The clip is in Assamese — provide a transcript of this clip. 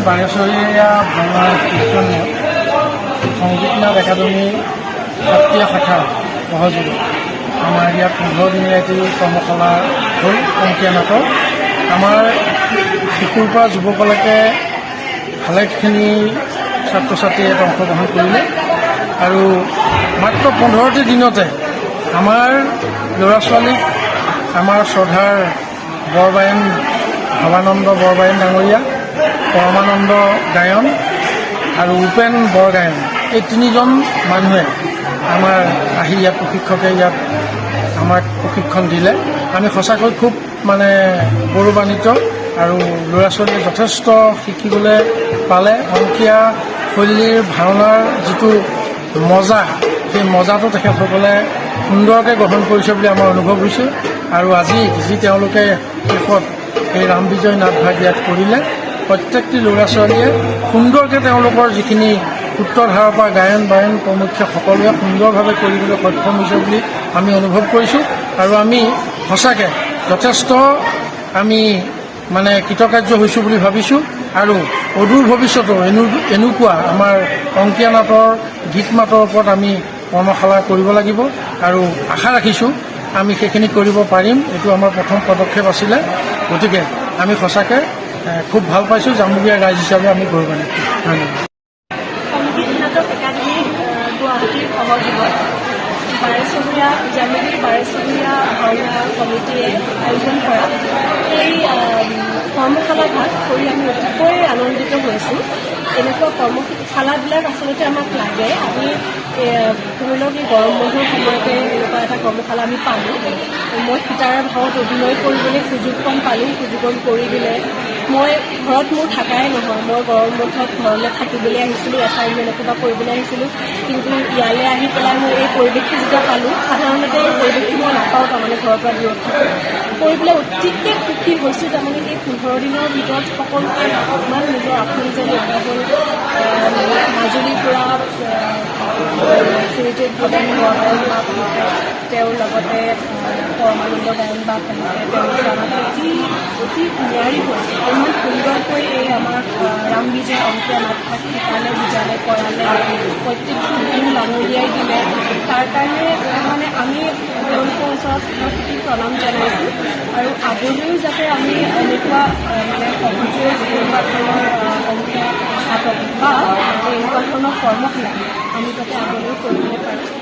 বানেশ্বৰীয়া ভাওনা কীৰ্তন সংগীত নাট একাডেমী সত্ৰীয়া শাখাৰ সহযোগত আমাৰ ইয়াত 15 দিনীয়া এটি কৰ্মশালা হ'ল অংকীয়া নাটক আমাৰ শিশুৰ পৰা যুৱকলৈকে ভালেখিনি ছাত্ৰ ছাত্ৰীয়ে ইয়াত অংশগ্ৰহণ কৰিলে আৰু মাত্ৰ 15টি দিনতে আমাৰ ল'ৰা ছোৱালীক আমাৰ শ্ৰদ্ধাৰ বৰবায়ন ভৱানন্দ বৰবায়ন ডাঙৰীয়া, পৰমানন্দ গায়ন আৰু উপেন বৰগায়ন, এই তিনিজন মানুহে আমাৰ আহি ইয়াত প্ৰশিক্ষকে ইয়াত আমাক প্ৰশিক্ষণ দিলে। আমি সঁচাকৈ খুব গৌৰৱান্বিত আৰু ল'ৰা ছোৱালীয়ে যথেষ্ট শিকিবলৈ পালে। অংকীয়া শৈলীৰ ভাওনাৰ যিটো মজা, সেই মজাটো তেখেতসকলে সুন্দৰকৈ গ্ৰহণ কৰিছে বুলি আমাৰ অনুভৱ হৈছে। আৰু আজি যি তেওঁলোকে শেষত এই ৰাম বিজয় নাটভাগ ইয়াত কৰিলে, প্ৰত্যেকটি ল'ৰা ছোৱালীয়ে সুন্দৰকৈ তেওঁলোকৰ যিখিনি সূত্ৰধাৰৰ পৰা গায়ন বায়ন প্ৰমুখ্যে সকলোৱে সুন্দৰভাৱে কৰিবলৈ সক্ষম হৈছে বুলি আমি অনুভৱ কৰিছোঁ। আৰু আমি সঁচাকৈ যথেষ্ট আমি কৃতকাৰ্য হৈছোঁ বুলি ভাবিছোঁ। আৰু অদূৰ ভৱিষ্যতেও এনেকুৱা আমাৰ অংকীয়া নাটৰ গীত মাতৰ ওপৰত আমি কৰ্মশালা কৰিব লাগিব আৰু আশা ৰাখিছোঁ আমি সেইখিনি কৰিব পাৰিম। এইটো আমাৰ প্ৰথম পদক্ষেপ আছিলে। গতিকে আমি সঁচাকৈ খুব ভাল পাইছোঁ। জামুগুৰিয়া ৰাইজ হিচাপে আমি গৌৰৱান্বিত। ধন্যবাদ। সংগীত নাটক একাডেমী গুৱাহাটীৰ সহযোগত জামুগুৰি বাৰেচহৰীয়া ভাওনা সমিতিয়ে আয়োজন কৰা এই কৰ্মশালাভাগ কৰি আমি অতিকৈ আনন্দিত হৈছোঁ। এনেকুৱা কৰ্মশালাবিলাক আচলতে আমাক লাগে। আমি ধৰি লওক এই গৰম বন্ধৰ সময়তে এনেকুৱা এটা কৰ্মশালা আমি পালোঁ। মই সীতাৰ ভাৱত অভিনয় কৰিবলৈ সুযোগ পালোঁ। সুযোগ কৰি দিলে মই ঘৰত মোৰ থাকাই নহয়, মই গৰম বন্ধত ঘৰলৈ থাকিবলৈ আহিছিলোঁ, এছাইনমেণ্ট একেবাৰে কৰিবলৈ আহিছিলোঁ। কিন্তু ইয়ালৈ আহি পেলাই মই এই পৰিৱেশটো যেতিয়া পালোঁ, সাধাৰণতে এই পৰিৱেশটো মই নাপাওঁ। ঘৰৰ পৰা দূৰত থাকোঁ, কৰি পেলাই অতিকৈ সুখী হৈছোঁ। এই 15 দিনৰ ভিতৰত সকলোকে ইমান নিজৰ আপোন যেন লগা হ'ল। মাজুলীৰ পৰা শ্ৰীযুত ভৱেন বৰগায়ন বাপ আহিছে, তেওঁৰ লগতে পৰমানন্দ গায়ন বাপ আহিছে। তেওঁলোকে আমাক অতি নিয়াৰিকৈ ইমান সুন্দৰকৈ এই আমাক ৰাম বিজয় অংকীয়া নাটভাগ শিকালে, বুজালে, কৰালে, প্ৰত্যেকটো দিন ডাঙৰীয়াই দিলে। তাৰ কাৰণে আমি তেওঁলোকৰ ওচৰত অতি প্ৰণাম জনাইছোঁ। আৰু আগলৈও যাতে আমি এনেকুৱা সহজে এনেকুৱা ধৰণৰ অংকীয়া নাটক বা এনেকুৱা ধৰণৰ কৰ্মশালা আমি যাতে আগলৈও কৰিবলৈ পাৰোঁ।